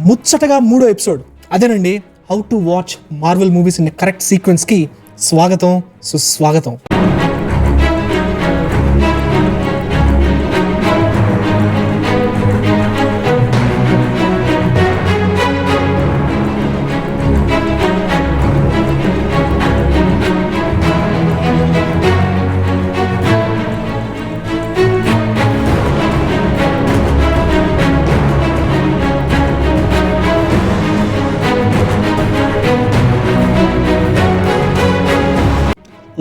ముచ్చటగా 3వ ఎపిసోడ్ అదేనండి. How to watch Marvel movies in correct సీక్వెన్స్కి స్వాగతం, సుస్వాగతం.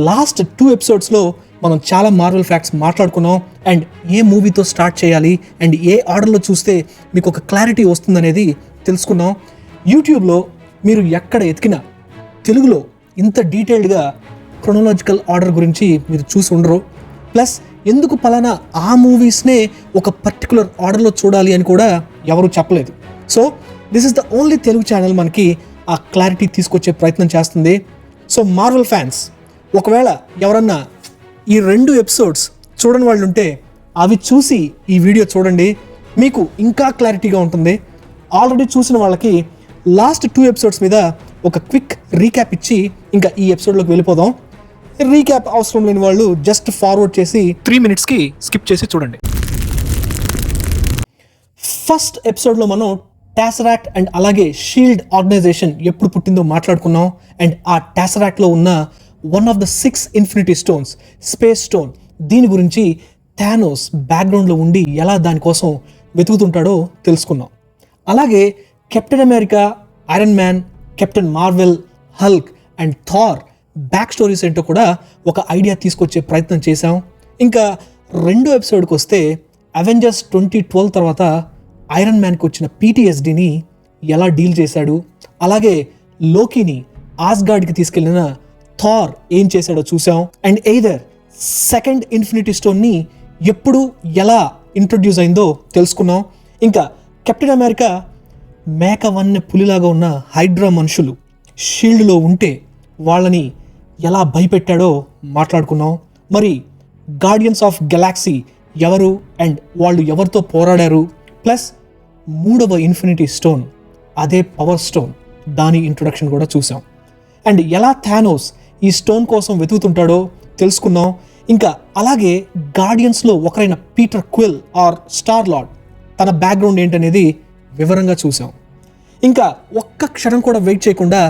లాస్ట్ 2 ఎపిసోడ్స్లో మనం చాలా మార్వెల్ ఫ్యాక్ట్స్ మాట్లాడుకున్నాం. అండ్ ఏ మూవీతో స్టార్ట్ చేయాలి అండ్ ఏ ఆర్డర్లో చూస్తే మీకు ఒక క్లారిటీ వస్తుందనేది తెలుసుకున్నాం. యూట్యూబ్లో మీరు ఎక్కడ ఎతికినా తెలుగులో ఇంత డీటెయిల్డ్గా క్రొనలాజికల్ ఆర్డర్ గురించి మీరు చూసి ఉండరు. ప్లస్ ఎందుకు పలానా ఆ మూవీస్నే ఒక పర్టికులర్ ఆర్డర్లో చూడాలి అని కూడా ఎవరు చెప్పలేదు. So this is the only Telugu channel మనకి ఆ క్లారిటీ తీసుకొచ్చే ప్రయత్నం చేస్తుంది. సో మార్వెల్ ఫ్యాన్స్, ఒకవేళ ఎవరన్నా ఈ 2 ఎపిసోడ్స్ చూడని వాళ్ళు ఉంటే అవి చూసి ఈ వీడియో చూడండి, మీకు ఇంకా క్లారిటీగా ఉంటుంది. ఆల్రెడీ చూసిన వాళ్ళకి లాస్ట్ 2 ఎపిసోడ్స్ మీద ఒక క్విక్ రీక్యాప్ ఇచ్చి ఇంకా ఈ ఎపిసోడ్లోకి వెళ్ళిపోదాం. రీక్యాప్ అవసరం లేని వాళ్ళు జస్ట్ ఫార్వర్డ్ చేసి 3 మినిట్స్కి స్కిప్ చేసి చూడండి. ఫస్ట్ ఎపిసోడ్లో మనం టాసరాక్ట్ అండ్ అలాగే షీల్డ్ ఆర్గనైజేషన్ ఎప్పుడు పుట్టిందో మాట్లాడుకున్నాం. అండ్ ఆ టాసరాక్ట్లో ఉన్న one of the 6 infinity stones, space stone, దీని గురించి థానోస్ బ్యాక్గ్రౌండ్లో ఉండి ఎలా దానికోసం వెతుకుతుంటాడో తెలుసుకున్నాం. అలాగే Captain America, Iron Man, Captain Marvel, Hulk and Thor back stories ఏంటో కూడా ఒక ఐడియా తీసుకొచ్చే ప్రయత్నం చేశాం. ఇంకా 2వ ఎపిసోడ్కి వస్తే అవెంజర్స్ 2012 తర్వాత ఐరన్ మ్యాన్కి వచ్చిన PTSDని ఎలా డీల్ చేశాడు, అలాగే లోకీని ఆస్గార్డ్కి తీసుకెళ్ళిన థార్ ఏం చేశాడో చూసాం. అండ్ ఎయిదర్ సెకండ్ ఇన్ఫినిటీ స్టోన్ని ఎప్పుడు ఎలా ఇంట్రొడ్యూస్ అయిందో తెలుసుకున్నాం. ఇంకా కెప్టెన్ అమెరికా మేక వన్నె పులిలాగా ఉన్న హైడ్రా మనుషులు షీల్డ్లో ఉంటే వాళ్ళని ఎలా భయపెట్టాడో మాట్లాడుకున్నాం. మరి గార్డియన్స్ ఆఫ్ గెలాక్సీ ఎవరు అండ్ వాళ్ళు ఎవరితో పోరాడారు, ప్లస్ 3వ ఇన్ఫినిటీ స్టోన్, అదే పవర్ స్టోన్, దాని ఇంట్రొడక్షన్ కూడా చూసాం. అండ్ ఎలా థానోస్ ఈ స్టోన్ కోసం వెతుకుతుంటాడో తెలుసుకున్నాం. ఇంకా అలాగే గార్డియన్స్లో ఒకరైన Peter Quill or Star Lord, తన బ్యాక్గ్రౌండ్ ఏంటనేది వివరంగా చూసాం. ఇంకా ఒక్క క్షణం కూడా వెయిట్ చేయకుండా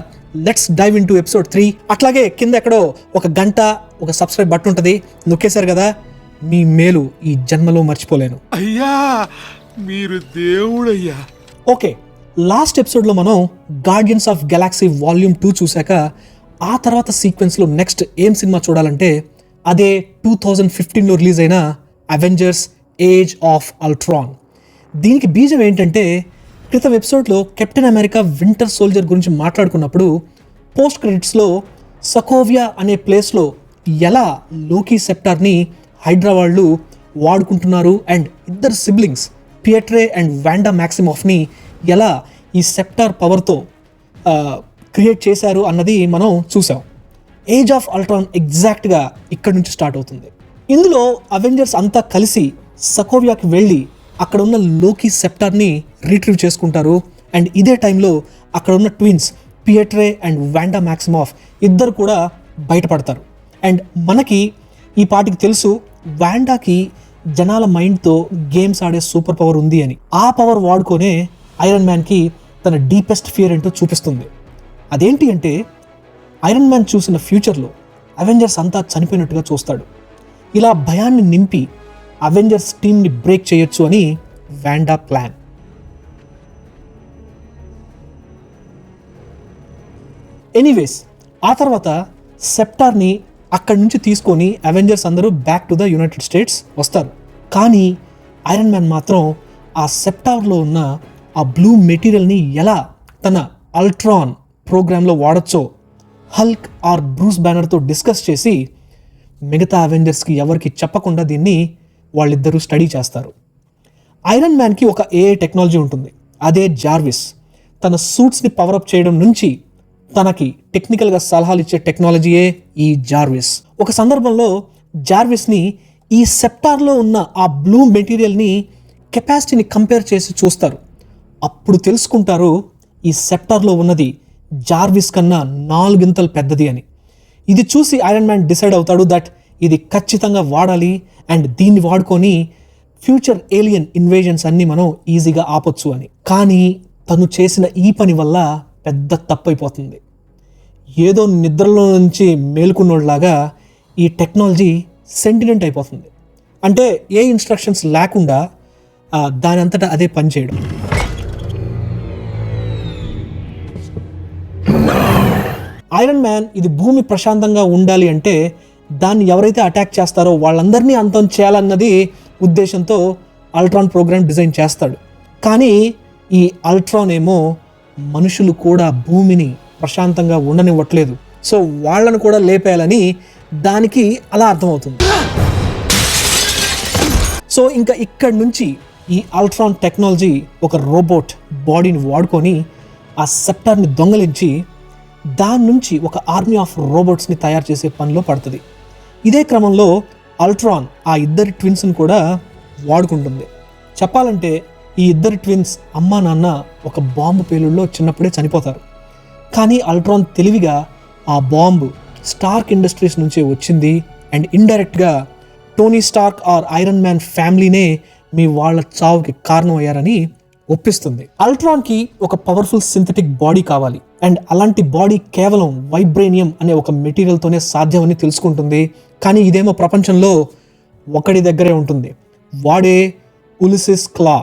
let's dive into episode 3. అట్లాగే కింద ఎక్కడో ఒక గంట, ఒక సబ్స్క్రైబ్ బటన్ ఉంటుంది, నొక్కేశారు కదా, మీ మేలు ఈ జన్మలో మర్చిపోలేను. అయ్యా మీరు దేవుడయ్యా. ఓకే, లాస్ట్ ఎపిసోడ్లో మనం గార్డియన్స్ ఆఫ్ గెలాక్సీ వాల్యూమ్ 2 చూశాక ఆ తర్వాత సీక్వెన్స్లో నెక్స్ట్ ఏం సినిమా చూడాలంటే అదే 2015లో రిలీజ్ అయిన అవెంజర్స్ ఏజ్ ఆఫ్ అల్ట్రాన్. దీనికి బీజం ఏంటంటే క్రితం ఎపిసోడ్లో కెప్టెన్ అమెరికా వింటర్ సోల్జర్ గురించి మాట్లాడుకున్నప్పుడు పోస్ట్ క్రెడిట్స్లో సకోవియా అనే ప్లేస్లో ఎలా లోకీ సెప్టార్ని హైడ్రా వాళ్ళు వాడుకుంటున్నారు అండ్ ఇద్దరు సిబ్లింగ్స్ పియట్రే అండ్ వాండా మ్యాక్సిమాఫ్ని ఎలా ఈ సెప్టార్ పవర్తో క్రియేట్ చేశారు అన్నది మనం చూసాం. ఏజ్ ఆఫ్ అల్ట్రాన్ ఎగ్జాక్ట్గా ఇక్కడ నుంచి స్టార్ట్ అవుతుంది. ఇందులో అవెంజర్స్ అంతా కలిసి సకోవియాకి వెళ్ళి అక్కడ ఉన్న లోకీ సెప్టార్ని రీట్రీవ్ చేసుకుంటారు. అండ్ ఇదే టైంలో అక్కడ ఉన్న ట్విన్స్ పియట్రే అండ్ వాండా మ్యాక్సిమాఫ్ ఇద్దరు కూడా బయటపడతారు. అండ్ మనకి ఈ పాటికి తెలుసు వాండాకి జనాల మైండ్తో గేమ్స్ ఆడే సూపర్ పవర్ ఉంది అని. ఆ పవర్ వాడుకొనే ఐరన్ మ్యాన్కి తన డీపెస్ట్ ఫియర్ ఏంటో చూపిస్తుంది. అదేంటి అంటే ఐరన్ మ్యాన్ చూసిన ఫ్యూచర్లో అవెంజర్స్ అంతా చనిపోయినట్టుగా చూస్తాడు. ఇలా భయాన్ని నింపి అవెంజర్స్ టీమ్ని బ్రేక్ చేయొచ్చు అని వాండా ప్లాన్. ఎనీవేస్ ఆ తర్వాత సెప్టార్ని అక్కడి నుంచి తీసుకొని అవెంజర్స్ అందరూ back to the United states వస్తారు. కానీ ఐరన్ మ్యాన్ మాత్రం ఆ సెప్టార్లో ఉన్న ఆ బ్లూ మెటీరియల్ని ఎలా తన అల్ట్రాన్ ప్రోగ్రాంలో వాడచ్చో హల్క్ ఆర్ బ్రూస్ బ్యానర్తో డిస్కస్ చేసి మిగతా అవెంజర్స్కి ఎవరికి చెప్పకుండా దీన్ని వాళ్ళిద్దరూ స్టడీ చేస్తారు. ఐరన్ మ్యాన్కి ఒక AI టెక్నాలజీ ఉంటుంది, అదే జార్విస్. తన సూట్స్ని పవరప్ చేయడం నుంచి తనకి టెక్నికల్గా సలహాలు ఇచ్చే టెక్నాలజీయే ఈ జార్విస్. ఒక సందర్భంలో జార్విస్ని ఈ సెప్టార్లో ఉన్న ఆ బ్లూ మెటీరియల్ని కెపాసిటీని కంపేర్ చేసి చూస్తారు. అప్పుడు తెలుసుకుంటారు ఈ సెప్టార్లో ఉన్నది జార్విస్ కన్నా 4 ఇంతలు పెద్దది అని. ఇది చూసి ఐరన్ మ్యాన్ డిసైడ్ అవుతాడు దట్ ఇది ఖచ్చితంగా వాడాలి అండ్ దీన్ని వాడుకొని ఫ్యూచర్ ఏలియన్ ఇన్వేజన్స్ అన్ని మనం ఈజీగా ఆపొచ్చు అని. కానీ తను చేసిన ఈ పని వల్ల పెద్ద తప్పైపోతుంది. ఏదో నిద్రలో నుంచి మేలుకున్నోళ్ళలాగా ఈ టెక్నాలజీ సెంటినెంట్ అయిపోతుంది. అంటే ఏ ఇన్స్ట్రక్షన్స్ లేకుండా దాని అంతటా అదే పని చేయడం. ఐరన్ మ్యాన్ ఇది భూమి ప్రశాంతంగా ఉండాలి అంటే దాన్ని ఎవరైతే అటాక్ చేస్తారో వాళ్ళందరినీ అంతం చేయాలన్నది ఉద్దేశంతో అల్ట్రాన్ ప్రోగ్రామ్ డిజైన్ చేస్తాడు. కానీ ఈ అల్ట్రాన్ ఏమో మనుషులు కూడా భూమిని ప్రశాంతంగా ఉండనివ్వట్లేదు. సో వాళ్ళను కూడా లేపేయాలని దానికి అలా అర్థమవుతుంది. సో ఇంకా ఇక్కడి నుంచి ఈ అల్ట్రాన్ టెక్నాలజీ ఒక రోబోట్ బాడీని వాడుకొని ఆ సెప్టార్ని దొంగలించి దాని నుంచి ఒక ఆర్మీ ఆఫ్ రోబోట్స్ని తయారు చేసే పనిలో పడుతుంది. ఇదే క్రమంలో అల్ట్రాన్ ఆ ఇద్దరి ట్విన్స్ని కూడా వాడుకుంటుంది. చెప్పాలంటే ఈ ఇద్దరి ట్విన్స్ అమ్మా నాన్న ఒక బాంబు పేలుళ్ళలో చిన్నప్పుడే చనిపోతారు. కానీ అల్ట్రాన్ తెలివిగా ఆ బాంబు స్టార్క్ ఇండస్ట్రీస్ నుంచే వచ్చింది అండ్ ఇండైరెక్ట్గా Tony Stark or Iron Man ఫ్యామిలీనే మీ వాళ్ళ చావుకి కారణం అయ్యారని ఒప్పిస్తుంది. అల్ట్రాన్కి ఒక పవర్ఫుల్ సింథటిక్ బాడీ కావాలి అండ్ అలాంటి బాడీ కేవలం వైబ్రేనియం అనే ఒక మెటీరియల్తోనే సాధ్యమని తెలుసుకుంటుంది. కానీ ఇదేమో ప్రపంచంలో ఒకడి దగ్గరే ఉంటుంది. వాడే ఉలిసిస్ క్లా,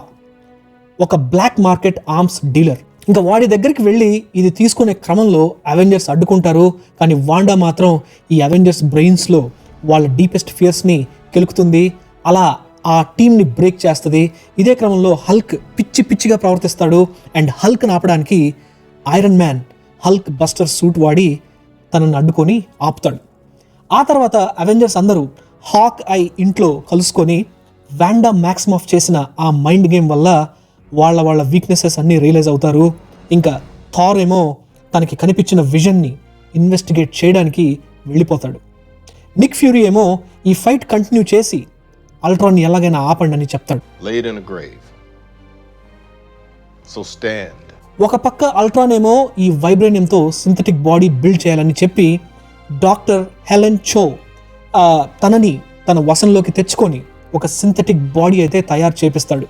ఒక బ్లాక్ మార్కెట్ ఆర్మ్స్ డీలర్. ఇంకా వాడి దగ్గరికి వెళ్ళి ఇది తీసుకునే క్రమంలో అవెంజర్స్ అడ్డుకుంటారు. కానీ వాండా మాత్రం ఈ అవెంజర్స్ బ్రెయిన్స్లో వాళ్ళ డీపెస్ట్ ఫియర్స్ని కెలుకుతుంది. అలా ఆ టీంని బ్రేక్ చేస్తుంది. ఇదే క్రమంలో హల్క్ పిచ్చిగా ప్రవర్తిస్తాడు అండ్ హల్క్ని ఆపడానికి iron man Hulk buster suit వాడి తనని అడ్డుకొని ఆపుతాడు. ఆ తర్వాత అవెంజర్స్ అందరూ హాక్ ఐ ఇంట్లో కలుసుకొని వాండా మ్యాక్సిమఫ్ చేసిన ఆ మైండ్ గేమ్ వల్ల వాళ్ళ వీక్నెసెస్ అన్నీ రియలైజ్ అవుతారు. ఇంకా థార్ ఏమో తనకి కనిపించిన విజన్ని ఇన్వెస్టిగేట్ చేయడానికి వెళ్ళిపోతాడు. నిక్ ఫ్యూరీ ఏమో ఈ ఫైట్ కంటిన్యూ చేసి అల్ట్రాన్ని ఎలాగైనా ఆపండి అని చెప్తాడు. ఒక పక్క అల్ట్రాన్ ఏమో ఈ వైబ్రేనియంతో సింథటిక్ బాడీ బిల్డ్ చేయాలని చెప్పి డాక్టర్ హెలెన్ చో తనని తన వశంలోకి తెచ్చుకొని ఒక సింథటిక్ బాడీ అయితే తయారు చేపిస్తాడు.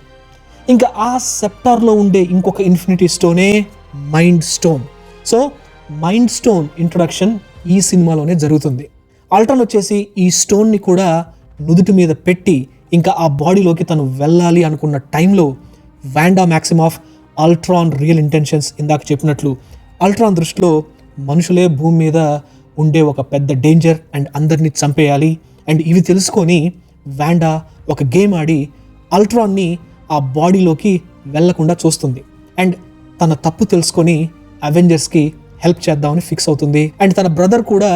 ఇంకా ఆ సెప్టార్లో ఉండే ఇంకొక ఇన్ఫినిటీ స్టోనే mind stone. So mind stone introduction ఈ సినిమాలోనే జరుగుతుంది. అల్ట్రాన్ వచ్చేసి ఈ స్టోన్ని కూడా నుదుటి మీద పెట్టి ఇంకా ఆ బాడీలోకి తను వెళ్ళాలి అనుకున్న టైంలో వాండా మ్యాక్సిమాఫ్ అల్ట్రాన్ రియల్ ఇంటెన్షన్స్ ఇందాక చెప్పినట్లు అల్ట్రాన్ దృష్టిలో మనుషులే భూమి మీద ఉండే ఒక పెద్ద డేంజర్ అండ్ అందరినీ చంపేయాలి అండ్ ఇవి తెలుసుకొని వాండా ఒక గేమ్ ఆడి అల్ట్రాన్ని ఆ బాడీలోకి వెళ్లకుండా చూస్తుంది అండ్ తన తప్పు తెలుసుకొని అవెంజర్స్కి హెల్ప్ చేద్దామని ఫిక్స్ అవుతుంది అండ్ తన బ్రదర్ కూడా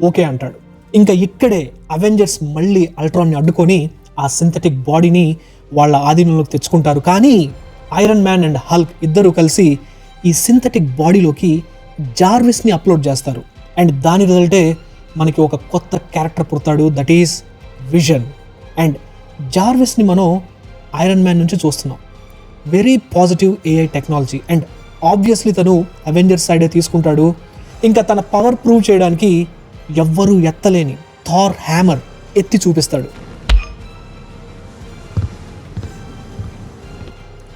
ఓకే అంటాడు. ఇంకా ఇక్కడే అవెంజర్స్ మళ్ళీ అల్ట్రాన్ని అడ్డుకొని ఆ సింథటిక్ బాడీని వాళ్ళ ఆధీనంలోకి తెచ్చుకుంటారు. కానీ ఐరన్ మ్యాన్ అండ్ హల్క్ ఇద్దరూ కలిసి ఈ సింథటిక్ బాడీలోకి జార్విస్ని అప్లోడ్ చేస్తారు అండ్ దాని రిజల్టే మనకి ఒక కొత్త క్యారెక్టర్ పుడతాడు, దట్ ఈస్ విజన్. అండ్ జార్విస్ని మనం ఐరన్ మ్యాన్ నుంచి చూస్తున్నాం. Very positive AI technology and obviously తను అవెంజర్స్ సైడే తీసుకుంటాడు. ఇంకా తన పవర్ ప్రూవ్ చేయడానికి ఎవ్వరూ ఎత్తలేని థార్ హ్యామర్ ఎత్తి చూపిస్తాడు.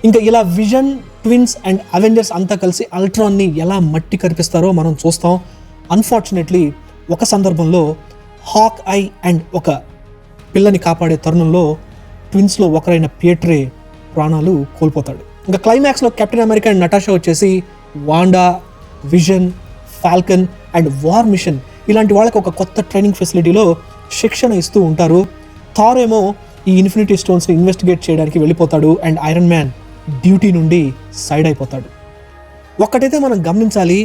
ఇంకా ఇలా విజన్, ట్విన్స్ అండ్ అవెంజర్స్ అంతా కలిసి అల్ట్రాన్ని ఎలా మట్టి కరిపిస్తారో మనం చూస్తాం. అన్ఫార్చునేట్లీ ఒక సందర్భంలో హాక్ ఐ అండ్ ఒక పిల్లని కాపాడే తరుణంలో ట్విన్స్లో ఒకరైన పియట్రే ప్రాణాలు కోల్పోతాడు. ఇంకా క్లైమాక్స్లో కెప్టెన్ అమెరికా అండ్ నటాషా వచ్చేసి Wanda, Vision, Falcon and war machine ఇలాంటి వాళ్ళకి ఒక కొత్త ట్రైనింగ్ ఫెసిలిటీలో శిక్షణ ఇస్తూ ఉంటారు. థార్ ఏమో ఈ ఇన్ఫినిటీ స్టోన్స్ని ఇన్వెస్టిగేట్ చేయడానికి వెళ్ళిపోతాడు అండ్ ఐరన్ మ్యాన్ డ్యూటీ నుండి సైడ్ అయిపోతాడు. ఒక్కటైతే మనం గమనించాలి,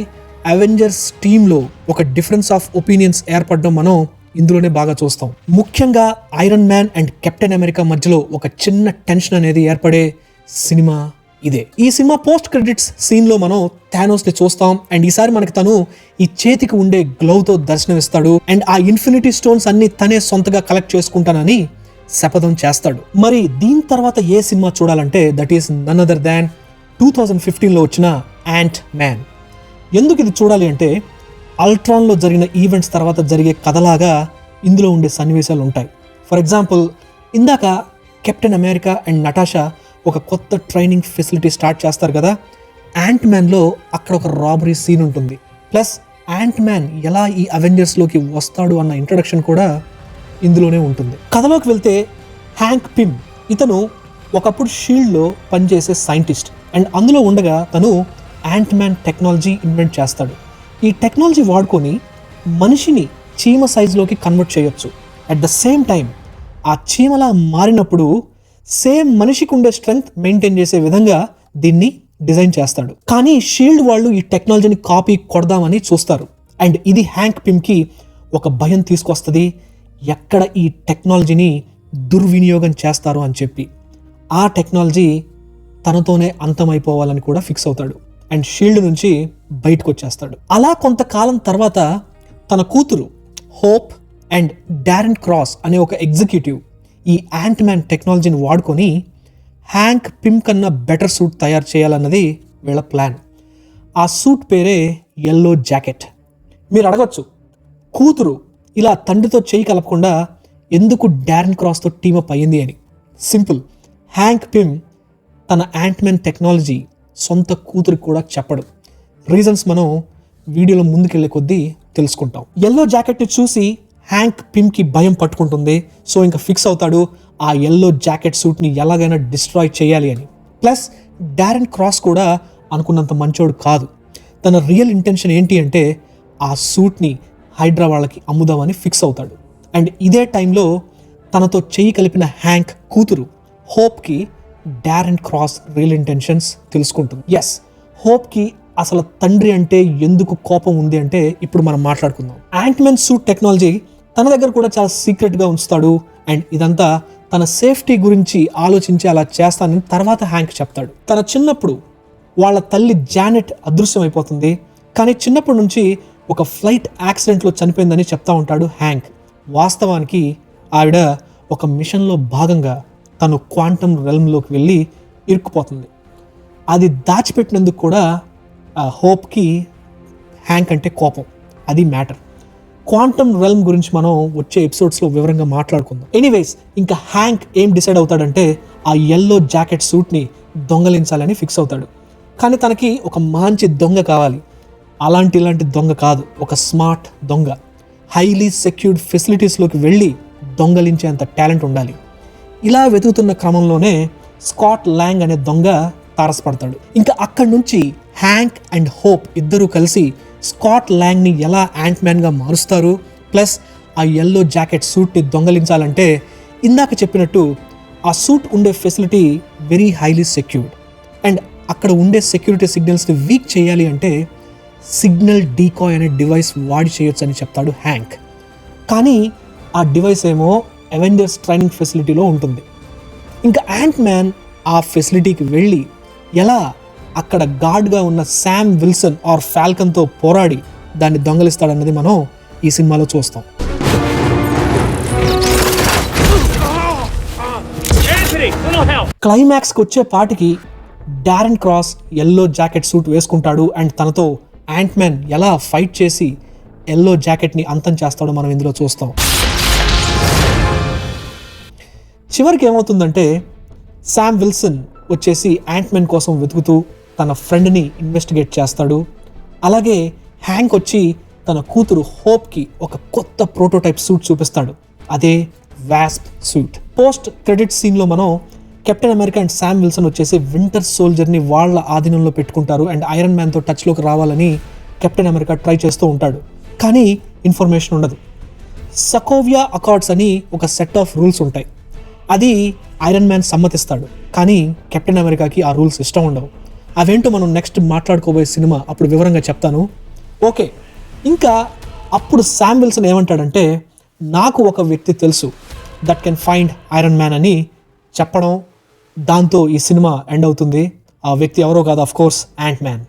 అవెంజర్స్ టీంలో ఒక డిఫరెన్స్ ఆఫ్ ఒపీనియన్స్ ఏర్పడడం మనం ఇందులోనే బాగా చూస్తాం. ముఖ్యంగా iron Man and captain America మధ్యలో ఒక చిన్న టెన్షన్ అనేది ఏర్పడే సినిమా ఇదే. ఈ సినిమా పోస్ట్ క్రెడిట్స్ సీన్లో మనం థానోస్ని చూస్తాం అండ్ ఈసారి మనకి తను ఈ చేతికి ఉండే గ్లౌతో దర్శనమిస్తాడు అండ్ ఆ ఇన్ఫినిటీ స్టోన్స్ అన్ని తనే సొంతగా కలెక్ట్ చేసుకుంటానని శపథం చేస్తాడు. మరి దీని తర్వాత ఏ సినిమా చూడాలంటే that is none other than 2015లో వచ్చిన యాంట్ మ్యాన్. ఎందుకు ఇది చూడాలి అంటే అల్ట్రాన్లో జరిగిన ఈవెంట్స్ తర్వాత జరిగే కథలాగా ఇందులో ఉండే సన్నివేశాలు ఉంటాయి. ఫర్ ఎగ్జాంపుల్, ఇందాక కెప్టెన్ అమెరికా అండ్ నటాషా ఒక కొత్త ట్రైనింగ్ ఫెసిలిటీ స్టార్ట్ చేస్తారు కదా, యాంట్ మ్యాన్లో అక్కడ ఒక రాబరీ సీన్ ఉంటుంది. ప్లస్ యాంట్ మ్యాన్ ఎలా ఈ అవెంజర్స్లోకి వస్తాడు అన్న ఇంట్రడక్షన్ కూడా ఇందులోనే ఉంటుంది. కథలోకి వెళ్తే హ్యాంక్ పిమ్ ఇతను ఒకప్పుడు షీల్డ్లో పనిచేసే సైంటిస్ట్ అండ్ అందులో ఉండగా తను యాంట్ మ్యాన్ టెక్నాలజీ ఇన్వెంట్ చేస్తాడు. ఈ టెక్నాలజీ వాడుకొని మనిషిని చీమ సైజులోకి కన్వర్ట్ చేయొచ్చు. అట్ ద సేమ్ టైం ఆ చీమలా మారినప్పుడు సేమ్ మనిషికి ఉండే స్ట్రెంగ్త్ మెయింటైన్ చేసే విధంగా దీన్ని డిజైన్ చేస్తాడు. కానీ షీల్డ్ వాళ్ళు ఈ టెక్నాలజీని కాపీ కొడదామని చూస్తారు అండ్ ఇది హ్యాంక్ పిమ్కి ఒక భయం తీసుకొస్తుంది, ఎక్కడ ఈ టెక్నాలజీని దుర్వినియోగం చేస్తారు అని చెప్పి. ఆ టెక్నాలజీ తనతోనే అంతమైపోవాలని కూడా ఫిక్స్ అవుతాడు అండ్ షీల్డ్ నుంచి బయటకు వచ్చేస్తాడు. అలా కొంతకాలం తర్వాత తన కూతురు హోప్ అండ్ డారెన్ క్రాస్ అనే ఒక ఎగ్జిక్యూటివ్ ఈ యాంట్ మ్యాన్ టెక్నాలజీని వాడుకొని హ్యాంక్ పిమ్ కన్నా బెటర్ సూట్ తయారు చేయాలన్నది వీళ్ళ ప్లాన్. ఆ సూట్ పేరే ఎల్లో జాకెట్. మీరు అడగచ్చు, కూతురు ఇలా తండ్రితో చేయి కలపకుండా ఎందుకు డారెన్ క్రాస్తో టీమప్ అయ్యింది అని. సింపుల్, హ్యాంక్ పిమ్ తన యాంట్ మ్యాన్ టెక్నాలజీ సొంత కూతురికి కూడా చెప్పడు. రీజన్స్ మనం వీడియోలో ముందుకెళ్లే కొద్దీ తెలుసుకుంటాం. ఎల్లో జాకెట్ని చూసి హ్యాంక్ పిమ్కి భయం పట్టుకుంటుంది. సో ఇంకా ఫిక్స్ అవుతాడు ఆ ఎల్లో జాకెట్ సూట్ని ఎలాగైనా డిస్ట్రాయ్ చేయాలి అని. ప్లస్ డారెన్ క్రాస్ కూడా అనుకున్నంత మంచోడు కాదు. తన రియల్ ఇంటెన్షన్ ఏంటి అంటే ఆ సూట్ని హైడ్రా వాళ్ళకి అమ్ముదామని ఫిక్స్ అవుతాడు. అండ్ ఇదే టైంలో తనతో చేయి కలిపిన హ్యాంక్ కూతురు హోప్కి డారెన్ క్రాస్ రియల్ ఇంటెన్షన్స్ తెలుసుకుంటుంది. ఎస్, హోప్కి అసలు తండ్రి అంటే ఎందుకు కోపం ఉంది అంటే ఇప్పుడు మనం మాట్లాడుకుందాం. యాంట్ మ్యాన్ సూట్ టెక్నాలజీ తన దగ్గర కూడా చాలా సీక్రెట్గా ఉంచుతాడు అండ్ ఇదంతా తన సేఫ్టీ గురించి ఆలోచించి అలా చేస్తానని తర్వాత హ్యాంక్ చెప్తాడు. తన చిన్నప్పుడు వాళ్ళ తల్లి జానెట్ అదృశ్యం అయిపోతుంది, కానీ చిన్నప్పటి నుంచి ఒక ఫ్లైట్ యాక్సిడెంట్లో చనిపోయిందని చెప్తా ఉంటాడు హ్యాంక్. వాస్తవానికి ఆవిడ ఒక మిషన్లో భాగంగా తను క్వాంటమ్ రెల్మ్లోకి వెళ్ళి ఇరుక్కుపోతుంది. అది దాచిపెట్టినందుకు కూడా హోప్కి హ్యాంక్ అంటే కోపం. అది మ్యాటర్. క్వాంటమ్ రెల్మ్ గురించి మనం వచ్చే ఎపిసోడ్స్లో వివరంగా మాట్లాడుకుందాం. ఎనీవేస్, ఇంకా హ్యాంక్ ఏం డిసైడ్ అవుతాడంటే ఆ ఎల్లో జాకెట్ సూట్ని దొంగలించాలని ఫిక్స్ అవుతాడు. కానీ తనకి ఒక మంచి దొంగ కావాలి. ఇలాంటి దొంగ కాదు, ఒక స్మార్ట్ దొంగ. హైలీ సెక్యూర్డ్ ఫెసిలిటీస్లోకి వెళ్ళి దొంగలించేంత టాలెంట్ ఉండాలి. ఇలా వెతుకుతున్న క్రమంలోనే స్కాట్ లాంగ్ అనే దొంగ తారసపడతాడు. ఇంకా అక్కడి నుంచి హ్యాంక్ అండ్ హోప్ ఇద్దరూ కలిసి స్కాట్ లాంగ్ని ఎలా యాంట్ మ్యాన్గా మారుస్తారు, ప్లస్ ఆ ఎల్లో జాకెట్ సూట్ని దొంగలించాలంటే ఇందాక చెప్పినట్టు ఆ సూట్ ఉండే facility very highly secured and అక్కడ ఉండే సెక్యూరిటీ సిగ్నల్స్ని వీక్ చేయాలి అంటే సిగ్నల్ డీకాయ్ అనే డివైస్ వాడి చేయొచ్చు అని చెప్తాడు హ్యాంక్. కానీ ఆ డివైస్ ఏమో అవెంజర్స్ ట్రైనింగ్ ఫెసిలిటీలో ఉంటుంది. ఇంకా యాంట్ మ్యాన్ ఆ ఫెసిలిటీకి వెళ్ళి ఎలా అక్కడ గార్డ్గా ఉన్న శామ్ విల్సన్ ఆర్ ఫాల్కన్తో పోరాడి దాన్ని దొంగలిస్తాడన్నది మనం ఈ సినిమాలో చూస్తాం. క్లైమాక్స్కి వచ్చే పాటికి Darren Cross yellow jacket suit వేసుకుంటాడు అండ్ తనతో యాంట్ మ్యాన్ ఎలా ఫైట్ చేసి ఎల్లో జాకెట్ని అంతం చేస్తాడో మనం ఇందులో చూస్తాం. చివరికి ఏమవుతుందంటే శామ్ విల్సన్ వచ్చేసి యాంట్ మ్యాన్ కోసం వెతుకుతూ తన ఫ్రెండ్ని ఇన్వెస్టిగేట్ చేస్తాడు. అలాగే హ్యాంక్ వచ్చి తన కూతురు హోప్కి ఒక కొత్త ప్రోటోటైప్ సూట్ చూపిస్తాడు. అదే వాస్ప్ సూట్. పోస్ట్ క్రెడిట్ సీన్లో మనం captain America and Sam Wilson వచ్చేసి వింటర్ సోల్జర్ని వాళ్ళ ఆధీనంలో పెట్టుకుంటారు అండ్ ఐరన్ మ్యాన్తో టచ్లోకి రావాలని కెప్టెన్ అమెరికా ట్రై చేస్తూ ఉంటాడు. కానీ ఇన్ఫర్మేషన్ ఉండదు. సకోవియా అకార్డ్స్ అని ఒక సెట్ ఆఫ్ రూల్స్ ఉంటాయి. అది ఐరన్ మ్యాన్ సమ్మతిస్తాడు, కానీ కెప్టెన్ అమెరికాకి ఆ రూల్స్ ఇష్టం ఉండవు. అవేంటో మనం నెక్స్ట్ మాట్లాడుకోబోయే సినిమా అప్పుడు వివరంగా చెప్తాను. ఓకే, ఇంకా అప్పుడు శామ్ విల్సన్ ఏమంటాడంటే నాకు ఒక వ్యక్తి తెలుసు that can find iron man అని చెప్పడం. దాంతో ఈ సినిమా ఎండ్ అవుతుంది. ఆ వ్యక్తి ఎవరో కాదు, ఆఫ్ కోర్స్ యాంట్ మ్యాన్.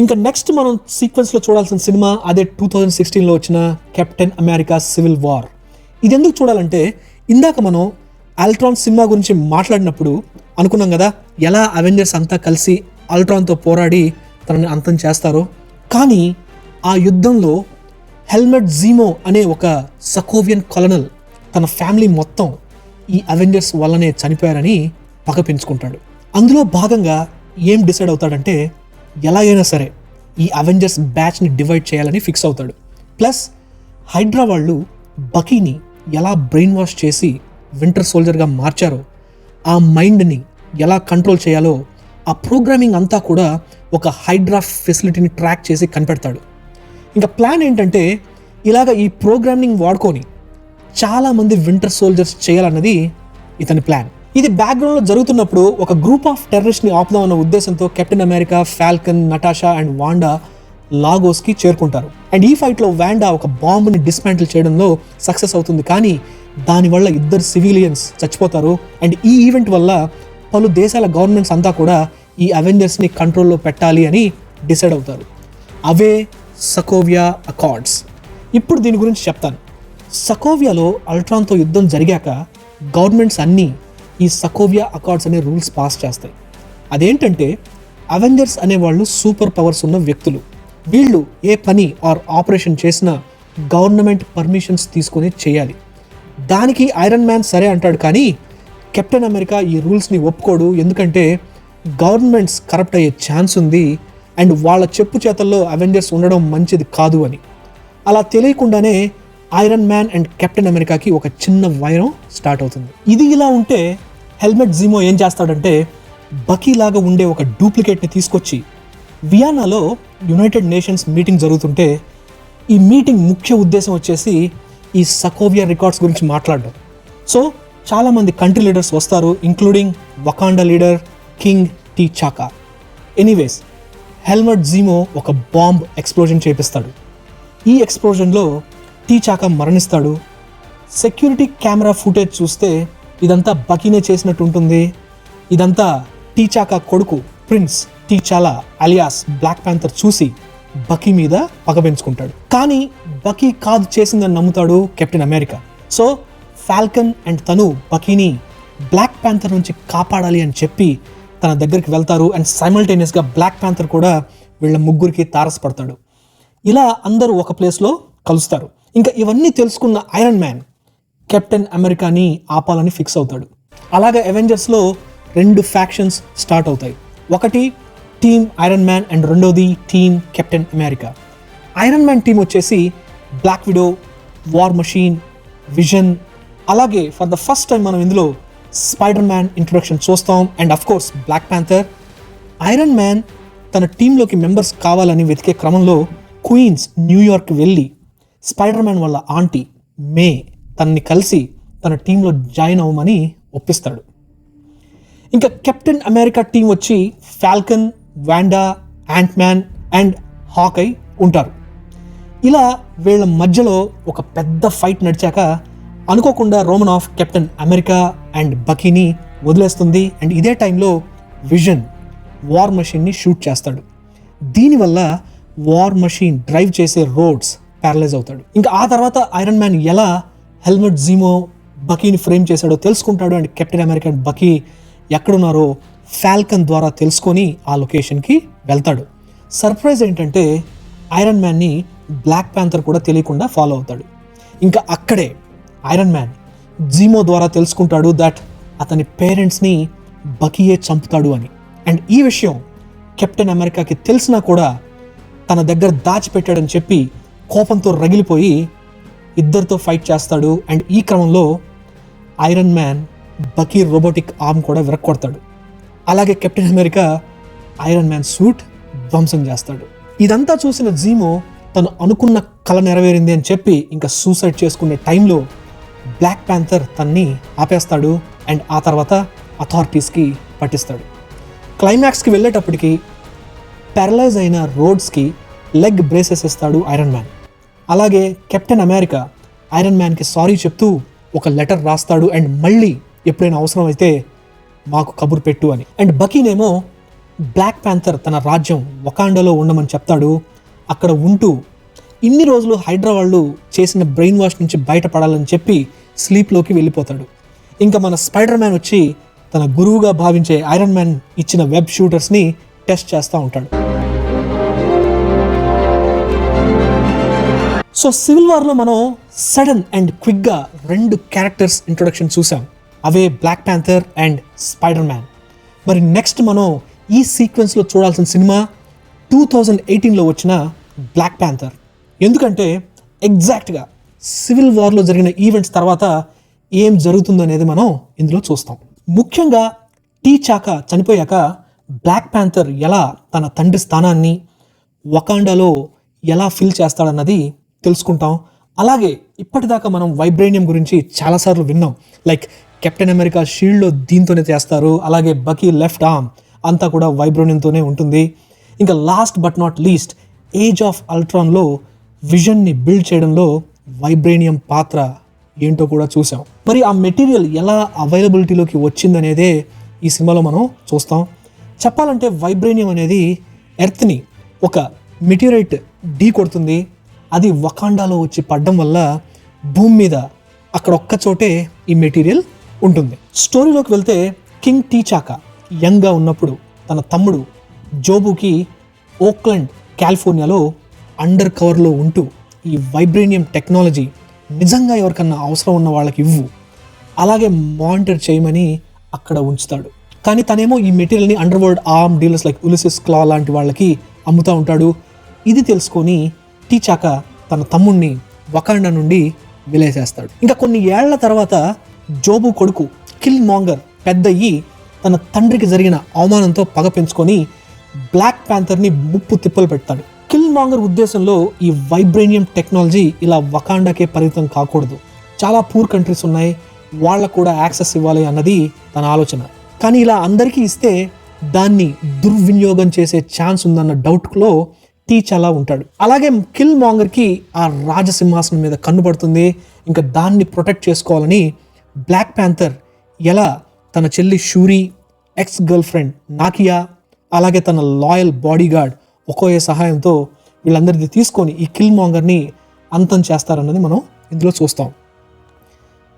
ఇంకా నెక్స్ట్ మనం సీక్వెన్స్లో చూడాల్సిన సినిమా అదే 2016లో వచ్చిన కెప్టెన్ అమెరికా సివిల్ వార్. ఇది ఎందుకు చూడాలంటే ఇందాక మనం అల్ట్రాన్ సినిమా గురించి మాట్లాడినప్పుడు అనుకున్నాం కదా, ఎలా అవెంజర్స్ అంతా కలిసి అల్ట్రాన్తో పోరాడి తనని అంతం చేస్తారో. కానీ ఆ యుద్ధంలో హెల్మెట్ జీమో అనే ఒక సకోవియన్ కొలనల్ తన ఫ్యామిలీ మొత్తం ఈ అవెంజర్స్ వల్లనే చనిపోయారని పగ పెంచుకుంటాడు. అందులో భాగంగా ఏం డిసైడ్ అవుతాడంటే ఎలాగైనా సరే ఈ అవెంజర్స్ బ్యాచ్ని డివైడ్ చేయాలని ఫిక్స్ అవుతాడు. ప్లస్ హైడ్రా వాళ్ళు బకీని ఎలా బ్రెయిన్ వాష్ చేసి వింటర్ సోల్జర్గా మార్చారో, ఆ మైండ్ని ఎలా కంట్రోల్ చేయాలో ఆ ప్రోగ్రామింగ్ అంతా కూడా ఒక హైడ్రా ఫెసిలిటీని ట్రాక్ చేసి కనిపెడతాడు. ఇంకా ప్లాన్ ఏంటంటే ఇలాగ ఈ ప్రోగ్రామింగ్ వాడుకొని చాలామంది వింటర్ సోల్జర్స్ చేయాలన్నది ఇతని ప్లాన్. ఇది బ్యాక్గ్రౌండ్లో జరుగుతున్నప్పుడు ఒక గ్రూప్ ఆఫ్ టెర్రరిస్ట్ని ఆపుదాం అన్న ఉద్దేశంతో Captain America, Falcon, Natasha and Wanda లాగోస్కి చేరుకుంటారు. అండ్ ఈ ఫైట్లో వాండా ఒక బాంబుని డిస్మాంటిల్ చేయడంలో సక్సెస్ అవుతుంది. కానీ దానివల్ల 2 సివిలియన్స్ చచ్చిపోతారు. అండ్ ఈ ఈవెంట్ వల్ల పలు దేశాల గవర్నమెంట్స్ అంతా కూడా ఈ అవెంజర్స్ని కంట్రోల్లో పెట్టాలి అని డిసైడ్ అవుతారు. అవే సకోవియా అకార్డ్స్. ఇప్పుడు దీని గురించి చెప్తాను. సకోవియాలో అల్ట్రాన్తో యుద్ధం జరిగాక గవర్నమెంట్స్ అన్నీ ఈ సకోవియా అకార్డ్స్ అనే రూల్స్ పాస్ చేస్తాయి. అదేంటంటే అవెంజర్స్ అనేవాళ్ళు సూపర్ పవర్స్ ఉన్న వ్యక్తులు. వీళ్ళు ఏ పని ఆర్ ఆపరేషన్ చేసినా గవర్నమెంట్ పర్మిషన్స్ తీసుకొని చేయాలి. దానికి ఐరన్ మ్యాన్ సరే అంటాడు, కానీ కెప్టెన్ అమెరికా ఈ రూల్స్ని ఒప్పుకోడు. ఎందుకంటే గవర్నమెంట్స్ కరప్ట్ అయ్యే ఛాన్స్ ఉంది అండ్ వాళ్ళ చెప్పు చేతల్లో అవెంజర్స్ ఉండడం మంచిది కాదు అని. అలా తెలియకుండానే ఐరన్ మ్యాన్ అండ్ కెప్టెన్ అమెరికాకి ఒక చిన్న వైరం స్టార్ట్ అవుతుంది. ఇది ఇలా ఉంటే హెల్మెట్ జీమో ఏం చేస్తాడంటే బకీ లాగా ఉండే ఒక డూప్లికేట్ని తీసుకొచ్చి వియన్నాలో యునైటెడ్ నేషన్స్ మీటింగ్ జరుగుతుంటే ఈ మీటింగ్ ముఖ్య ఉద్దేశం వచ్చేసి ఈ సకోవియా రికార్డ్స్ గురించి మాట్లాడడం. సో చాలామంది కంట్రీ లీడర్స్ వస్తారు, including Wakanda leader king T'Chaka. Anyways Helmut Zemo ఒక బాంబ్ ఎక్స్ప్లోజన్ చేపిస్తాడు. ఈ ఎక్స్ప్లోజన్లో టీచాకా మరణిస్తాడు. సెక్యూరిటీ కెమెరా ఫుటేజ్ చూస్తే ఇదంతా బకీనే చేసినట్టు ఉంటుంది. ఇదంతా టీచాకా కొడుకు prince T'Challa alias Black Panther చూసి బకీ మీద పగ పెంచుకుంటాడు. కానీ బకీ కాదు చేసిందని నమ్ముతాడు Captain America. So Falcon and తను బకీని బ్లాక్ ప్యాంథర్ నుంచి కాపాడాలి అని చెప్పి తన దగ్గరికి వెళ్తారు. అండ్ సైమల్టేనియస్గా బ్లాక్ ప్యాంథర్ కూడా వీళ్ళ ముగ్గురికి తారసపడతాడు. ఇలా అందరూ ఒక ప్లేస్లో కలుస్తారు. ఇంకా ఇవన్నీ తెలుసుకున్న ఐరన్ మ్యాన్ కెప్టెన్ అమెరికాని ఆపాలని ఫిక్స్ అవుతాడు. అలాగే అవెంజర్స్లో 2 ఫ్యాక్షన్స్ స్టార్ట్ అవుతాయి. ఒకటి టీమ్ ఐరన్ మ్యాన్ అండ్ రెండోది team Captain America. Iron Man team వచ్చేసి Black Widow, War Machine, Vision, అలాగే ఫర్ ద ఫస్ట్ టైం మనం ఇందులో స్పైడర్ మ్యాన్ ఇంట్రొడక్షన్ చూస్తాం. And of course Black Panther. Iron Man తన టీంలోకి మెంబర్స్ కావాలని వెతికే క్రమంలో క్వీన్స్ న్యూయార్క్ వెళ్ళి స్పైడర్ మ్యాన్ వాళ్ళ ఆంటీ మే తనని కలిసి తన టీంలో జాయిన్ అవ్వమని ఒప్పిస్తాడు. ఇంకా కెప్టెన్ అమెరికా టీం వచ్చి Falcon, Wanda, Ant Man and హాకై ఉంటారు. ఇలా వీళ్ళ మధ్యలో ఒక పెద్ద ఫైట్ నడిచాక అనుకోకుండా రోమనాఫ్ కెప్టెన్ అమెరికా అండ్ బకీని వదిలేస్తుంది. అండ్ ఇదే టైంలో విజన్ వార్ మషిన్ని షూట్ చేస్తాడు. దీనివల్ల వార్ మషిన్ డ్రైవ్ చేసే రోడ్స్ ప్యారలైజ్ అవుతాడు. ఇంకా ఆ తర్వాత ఐరన్ మ్యాన్ ఎలా హెల్మెట్ జీమో బకీని ఫ్రేమ్ చేశాడో తెలుసుకుంటాడు. And captain America and Bucky ఎక్కడున్నారో ఫాల్కన్ ద్వారా తెలుసుకొని ఆ లొకేషన్కి వెళ్తాడు. సర్ప్రైజ్ ఏంటంటే ఐరన్ మ్యాన్ని బ్లాక్ ప్యాంథర్ కూడా తెలియకుండా ఫాలో అవుతాడు. ఇంకా అక్కడే ఐరన్ మ్యాన్ జీమో ద్వారా తెలుసుకుంటాడు దట్ అతని పేరెంట్స్ని బకీయే చంపుతాడు అని. అండ్ ఈ విషయం కెప్టెన్ అమెరికాకి తెలిసినా కూడా తన దగ్గర దాచిపెట్టాడని చెప్పి కోపంతో రగిలిపోయి ఇద్దరితో ఫైట్ చేస్తాడు. అండ్ ఈ క్రమంలో iron man Bucky robotic arm కూడా విరక్కొడతాడు. అలాగే Captain America Iron man suit ధ్వంసం చేస్తాడు. ఇదంతా చూసిన జీమో తను అనుకున్న కల నెరవేరింది అని చెప్పి ఇంకా సూసైడ్ చేసుకునే టైంలో బ్లాక్ ప్యాంథర్ తన్ని ఆపేస్తాడు. అండ్ ఆ తర్వాత అథారిటీస్కి పట్టిస్తాడు. క్లైమాక్స్కి వెళ్ళేటప్పటికి ప్యారలైజ్ అయిన రోడ్స్కి లెగ్ బ్రేసెస్ ఇస్తాడు ఐరన్ మ్యాన్. అలాగే కెప్టెన్ అమెరికా ఐరన్ మ్యాన్కి సారీ చెప్తూ ఒక లెటర్ రాస్తాడు. అండ్ మళ్ళీ ఎప్పుడైనా అవసరం అయితే మాకు కబురు పెట్టు అని. అండ్ బకీనేమో బ్లాక్ ప్యాంథర్ తన రాజ్యం వకాండాలో ఉండమని చెప్తాడు. అక్కడ ఉంటూ ఇన్ని రోజులు హైడ్రా వాళ్ళు చేసిన బ్రెయిన్ వాష్ నుంచి బయటపడాలని చెప్పి స్లీప్లోకి వెళ్ళిపోతాడు. ఇంకా మన స్పైడర్ మ్యాన్ వచ్చి తన గురువుగా భావించే ఐరన్ మ్యాన్ ఇచ్చిన వెబ్ షూటర్స్ని టెస్ట్ చేస్తూ ఉంటాడు. సో సివిల్ వార్లో మనం సడన్ అండ్ క్విక్గా 2 క్యారెక్టర్స్ ఇంట్రొడక్షన్ చూసాం. అవే Black Panther and Spider Man. మరి నెక్స్ట్ మనం ఈ సీక్వెన్స్లో చూడాల్సిన సినిమా 2018లో వచ్చిన బ్లాక్ ప్యాంథర్. ఎందుకంటే ఎగ్జాక్ట్గా సివిల్ వార్లో జరిగిన ఈవెంట్స్ తర్వాత ఏం జరుగుతుందో అనేది మనం ఇందులో చూస్తాం. ముఖ్యంగా టీచాకా చనిపోయాక బ్లాక్ ప్యాంథర్ ఎలా తన తండ్రి స్థానాన్ని వకాండాలో ఎలా ఫిల్ చేస్తాడన్నది తెలుసుకుంటాం. అలాగే ఇప్పటిదాకా మనం వైబ్రేనియం గురించి చాలాసార్లు విన్నాం. లైక్ కెప్టెన్ అమెరికా షీల్డ్లో దీంతోనే చేస్తారు, అలాగే బకీ లెఫ్ట్ ఆర్మ్ అంతా కూడా వైబ్రేనియంతోనే ఉంటుంది. ఇంకా last but not least age of అల్ట్రాన్లో విజన్ని బిల్డ్ చేయడంలో వైబ్రేనియం పాత్ర ఏంటో కూడా చూసాం. మరి ఆ మెటీరియల్ ఎలా అవైలబిలిటీలోకి వచ్చిందనేదే ఈ సినిమాలో మనం చూస్తాం. చెప్పాలంటే వైబ్రేనియం అనేది ఎర్త్ని ఒక మెటీరియట్ ఢీ కొడుతుంది. అది వకాండాలో వచ్చి పడడం వల్ల భూమి మీద అక్కడ ఒక్క చోటే ఈ మెటీరియల్ ఉంటుంది. స్టోరీలోకి వెళ్తే కింగ్ టీచాకా యంగ్గా ఉన్నప్పుడు తన తమ్ముడు జోబుకి ఓక్లాండ్ కాలిఫోర్నియాలో అండర్ కవర్లో ఉంటూ ఈ వైబ్రేనియం టెక్నాలజీ నిజంగా ఎవరికన్నా అవసరం ఉన్న వాళ్ళకి ఇవ్వు, అలాగే మానిటర్ చేయమని అక్కడ ఉంచుతాడు. కానీ తనేమో ఈ మెటీరియల్ని underworld arm dealers like Ulysses Klaue లాంటి వాళ్ళకి అమ్ముతూ ఉంటాడు. ఇది తెలుసుకొని టీచాకా తన తమ్ముడిని వకాండా నుండి విలేసేస్తాడు. ఇంకా కొన్ని ఏళ్ల తర్వాత జోబు కొడుకు కిల్ మాంగర్ పెద్దయ్యి తన తండ్రికి జరిగిన అవమానంతో పగ పెంచుకొని బ్లాక్ ప్యాంథర్ని ముప్పు తిప్పలు పెడతాడు. కిల్ మాంగర్ ఉద్దేశంలో ఈ వైబ్రేనియం టెక్నాలజీ ఇలా వకాండాకే పరిమితం కాకూడదు, చాలా పూర్ కంట్రీస్ ఉన్నాయి, వాళ్ళకు కూడా యాక్సెస్ ఇవ్వాలి అన్నది తన ఆలోచన. కానీ ఇలా అందరికీ ఇస్తే దాన్ని దుర్వినియోగం చేసే ఛాన్స్ ఉందన్న డౌట్లో టీచాలా ఉంటాడు. అలాగే కిల్ మాంగర్కి ఆ రాజసింహాసనం మీద కన్నుపడుతుంది. ఇంకా దాన్ని ప్రొటెక్ట్ చేసుకోవాలని బ్లాక్ ప్యాంథర్ ఎలా తన చెల్లి షూరీ, ఎక్స్ గర్ల్ ఫ్రెండ్ నాకియా, అలాగే తన లాయల్ బాడీగార్డ్ ఒకోయే సహాయంతో వీళ్ళందరిది తీసుకొని ఈ కిల్ మాంగర్ని అంతం చేస్తారన్నది మనం ఇందులో చూస్తాం.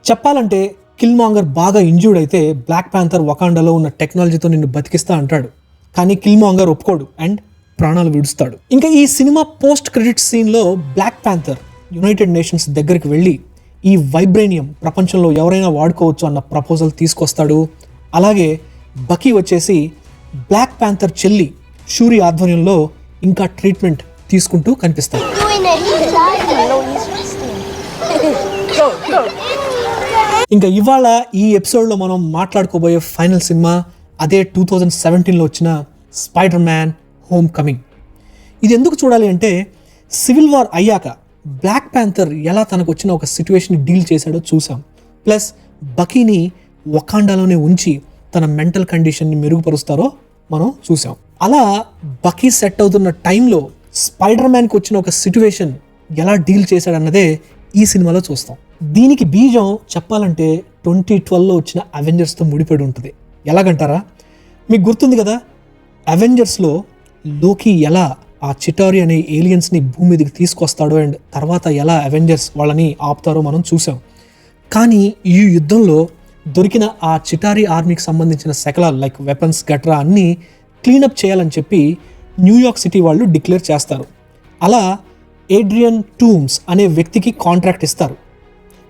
చెప్పాలంటే కిల్ మాంగర్ బాగా ఇంజ్యూర్డ్ అయితే బ్లాక్ ప్యాంథర్ వకాండాలో ఉన్న టెక్నాలజీతో నిన్ను బతికిస్తా అంటాడు. కానీ కిల్ మాంగర్ ఒప్పుకోడు అండ్ ప్రాణాలు విడుస్తాడు. ఇంకా ఈ సినిమా పోస్ట్ క్రెడిట్ సీన్లో బ్లాక్ ప్యాంథర్ యునైటెడ్ నేషన్స్ దగ్గరికి వెళ్ళి ఈ వైబ్రేనియం ప్రపంచంలో ఎవరైనా వాడుకోవచ్చు అన్న ప్రపోజల్ తీసుకొస్తాడు. అలాగే బకీ వచ్చేసి బ్లాక్ ప్యాంథర్ చెల్లి షూరీ ఆధ్వర్యంలో ఇంకా ట్రీట్మెంట్ తీసుకుంటూ కనిపిస్తాడు. ఇంకా ఇవాళ ఈ ఎపిసోడ్లో మనం మాట్లాడుకోబోయే ఫైనల్ సినిమా అదే 2017లో వచ్చిన స్పైడర్ మ్యాన్ హోమ్ కమింగ్. ఇది ఎందుకు చూడాలి అంటే సివిల్ వార్ అయ్యాక బ్లాక్ ప్యాంథర్ ఎలా తనకు వచ్చిన ఒక సిచ్యువేషన్ డీల్ చేశాడో చూసాం. ప్లస్ బకీని వకాండాలోనే ఉంచి తన మెంటల్ కండిషన్ని మెరుగుపరుస్తారో మనం చూసాం. అలా బకీ సెట్ అవుతున్న టైంలో స్పైడర్ మ్యాన్కి వచ్చిన ఒక సిచ్యువేషన్ ఎలా డీల్ చేశాడన్నదే ఈ సినిమాలో చూస్తాం. దీనికి బీజం చెప్పాలంటే 2012లో వచ్చిన అవెంజర్స్తో ముడిపడి ఉంటుంది. ఎలాగంటారా, మీకు గుర్తుంది కదా, అవెంజర్స్లో లోకి ఎలా ఆ చిటారి అనే ఏలియన్స్ని భూమి మీదకి తీసుకొస్తాడో అండ్ తర్వాత ఎలా అవెంజర్స్ వాళ్ళని ఆపుతారో మనం చూసాం. కానీ ఈ యుద్ధంలో దొరికిన ఆ చిటారి ఆర్మీకి సంబంధించిన శకలాలు లైక్ వెపన్స్ గట్రా అన్నీ క్లీనప్ చేయాలని చెప్పి న్యూయార్క్ సిటీ వాళ్ళు డిక్లేర్ చేస్తారు. అలా ఏడ్రియన్ టూమ్స్ అనే వ్యక్తికి కాంట్రాక్ట్ ఇస్తారు.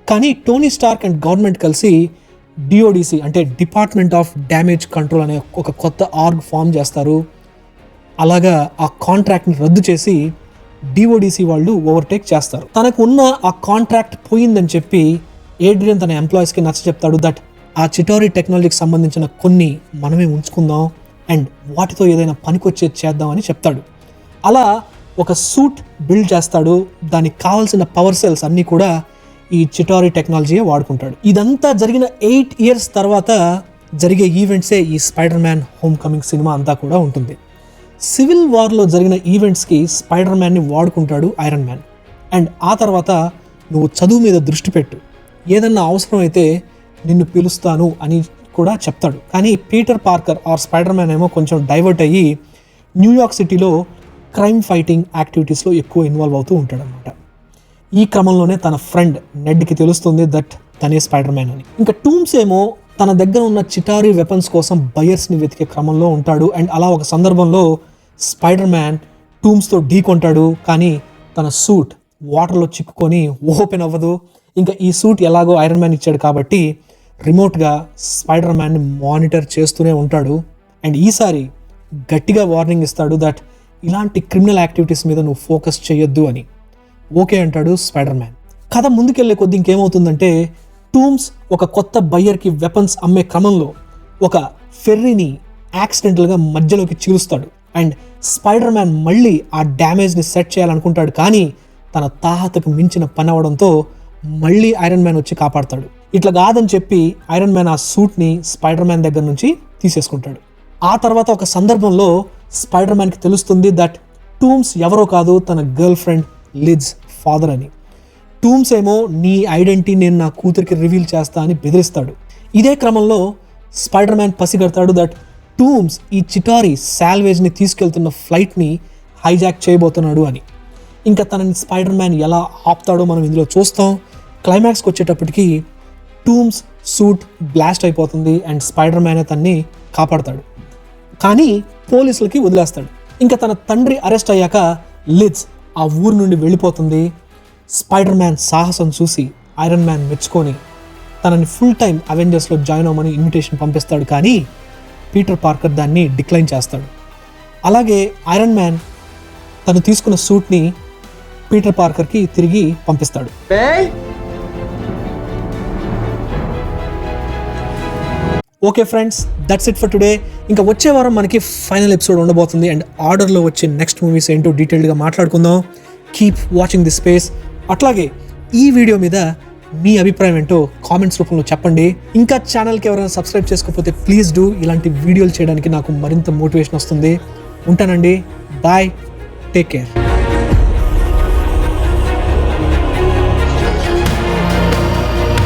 కానీ టోనీ స్టార్క్ అండ్ గవర్నమెంట్ కలిసి డిఓడిసి అంటే డిపార్ట్మెంట్ ఆఫ్ డ్యామేజ్ కంట్రోల్ అనే ఒక కొత్త ఆర్గ్ ఫామ్ చేస్తారు. అలాగా ఆ కాంట్రాక్ట్ని రద్దు చేసి డిఓడిసి వాళ్ళు ఓవర్టేక్ చేస్తారు. తనకు ఉన్న ఆ కాంట్రాక్ట్ పోయిందని చెప్పి ఏడ్రియన్ తన ఎంప్లాయీస్కి నచ్చ చెప్తాడు దట్ ఆ చిటారి టెక్నాలజీకి సంబంధించిన కొన్ని మనమే ఉంచుకుందాం అండ్ వాటితో ఏదైనా పనికొచ్చేది చేద్దామని చెప్తాడు. అలా ఒక సూట్ బిల్డ్ చేస్తాడు. దానికి కావాల్సిన పవర్ సెల్స్ అన్నీ కూడా ఈ చిటారి టెక్నాలజీయే వాడుకుంటాడు. ఇదంతా జరిగిన 8 years తర్వాత జరిగే ఈవెంట్సే ఈ spider man home coming cinema అంతా కూడా ఉంటుంది. సివిల్ వార్లో జరిగిన ఈవెంట్స్కి స్పైడర్ మ్యాన్ని వాడుకుంటాడు ఐరన్ మ్యాన్. అండ్ ఆ తర్వాత నువ్వు చదువు మీద దృష్టి పెట్టు, ఏదన్నా అవసరం అయితే నిన్ను పిలుస్తాను అని కూడా చెప్తాడు. కానీ Peter Parker or spider man ఏమో కొంచెం డైవర్ట్ అయ్యి న్యూయార్క్ సిటీలో క్రైమ్ ఫైటింగ్ యాక్టివిటీస్లో ఎక్కువ ఇన్వాల్వ్ అవుతూ ఉంటాడనమాట. ఈ క్రమంలోనే తన ఫ్రెండ్ నెడ్కి తెలుస్తుంది దట్ తనే స్పైడర్ మ్యాన్ అని. ఇంకా టూమ్స్ ఏమో తన దగ్గర ఉన్న చిటారీ వెపన్స్ కోసం బయర్స్ని వెతికే క్రమంలో ఉంటాడు. అండ్ అలా ఒక సందర్భంలో స్పైడర్ మ్యాన్ టూమ్స్తో ఢీకొంటాడు, కానీ తన సూట్ వాటర్లో చిక్కుకొని ఓపెన్ అవ్వదు. ఇంకా ఈ సూట్ ఎలాగో ఐరన్ మ్యాన్ ఇచ్చాడు కాబట్టి రిమోట్గా స్పైడర్ మ్యాన్ని మానిటర్ చేస్తూనే ఉంటాడు. అండ్ ఈసారి గట్టిగా వార్నింగ్ ఇస్తాడు దట్ ఇలాంటి క్రిమినల్ యాక్టివిటీస్ మీద నువ్వు ఫోకస్ చేయొద్దు అని. ఓకే అంటాడు స్పైడర్ మ్యాన్. కథ ముందుకెళ్లే కొద్ది ఇంకేమవుతుందంటే టూమ్స్ ఒక కొత్త బయ్యర్కి వెపన్స్ అమ్మే క్రమంలో ఒక ఫెర్రీని యాక్సిడెంటల్గా మధ్యలోకి చీలుస్తాడు. అండ్ స్పైడర్ మ్యాన్ మళ్ళీ ఆ డ్యామేజ్ని సెట్ చేయాలనుకుంటాడు, కానీ తన తాహతకు మించిన పని అవడంతో మళ్ళీ ఐరన్ మ్యాన్ వచ్చి కాపాడతాడు. ఇట్లా కాదని చెప్పి ఐరన్ మ్యాన్ ఆ సూట్ని స్పైడర్ మ్యాన్ దగ్గర నుంచి తీసేసుకుంటాడు. ఆ తర్వాత ఒక సందర్భంలో స్పైడర్ మ్యాన్కి తెలుస్తుంది దట్ టూమ్స్ ఎవరో కాదు, తన గర్ల్ ఫ్రెండ్ లిజ్ ఫాదర్ అని. టూమ్స్ ఏమో నీ ఐడెంటిటీ నేను నా కూతురికి రివీల్ చేస్తా అని బెదిరిస్తాడు. ఇదే క్రమంలో స్పైడర్ మ్యాన్ పసిగడతాడు దట్ టూమ్స్ ఈ చిటారీ సాల్వేజ్ని తీసుకెళ్తున్న ఫ్లైట్ని హైజాక్ చేయబోతున్నాడు అని. ఇంకా తనని స్పైడర్ మ్యాన్ ఎలా ఆపుతాడో మనం ఇందులో చూస్తాం. క్లైమాక్స్కి వచ్చేటప్పటికి టూమ్స్ సూట్ బ్లాస్ట్ అయిపోతుంది అండ్ స్పైడర్ మ్యాన్ తన్ని కాపాడతాడు, కానీ పోలీసులకి వదిలేస్తాడు. ఇంకా తన తండ్రి అరెస్ట్ అయ్యాక లిజ్ ఆ ఊరు నుండి వెళ్ళిపోతుంది. స్పైడర్ మ్యాన్ సాహసం చూసి ఐరన్ మ్యాన్ మెచ్చుకొని తనని ఫుల్ టైం అవెంజర్స్లో జాయిన్ అవ్వమని ఇన్విటేషన్ పంపిస్తాడు, కానీ పీటర్ పార్కర్ దాన్ని డిక్లైన్ చేస్తాడు. అలాగే ఐరన్ మ్యాన్ తను తీసుకున్న సూట్ని పీటర్ పార్కర్కి తిరిగి పంపిస్తాడు. Okay friends, that's it for today. ఇంకా వచ్చే వారం మనకి ఫైనల్ ఎపిసోడ్ ఉండబోతుంది అండ్ ఆర్డర్లో వచ్చే నెక్స్ట్ మూవీస్ ఏంటో డీటెయిల్డ్గా మాట్లాడుకుందాం. Keep watching the space. అట్లాగే ఈ వీడియో మీద మీ అభిప్రాయం ఏంటో కామెంట్స్ రూపంలో చెప్పండి. ఇంకా ఛానల్కి ఎవరైనా సబ్స్క్రైబ్ చేసుకోకపోతే ప్లీజ్ డూ. ఇలాంటి వీడియోలు చేయడానికి నాకు మరింత మోటివేషన్ వస్తుంది. ఉంటానండి, బాయ్, టేక్ కేర్.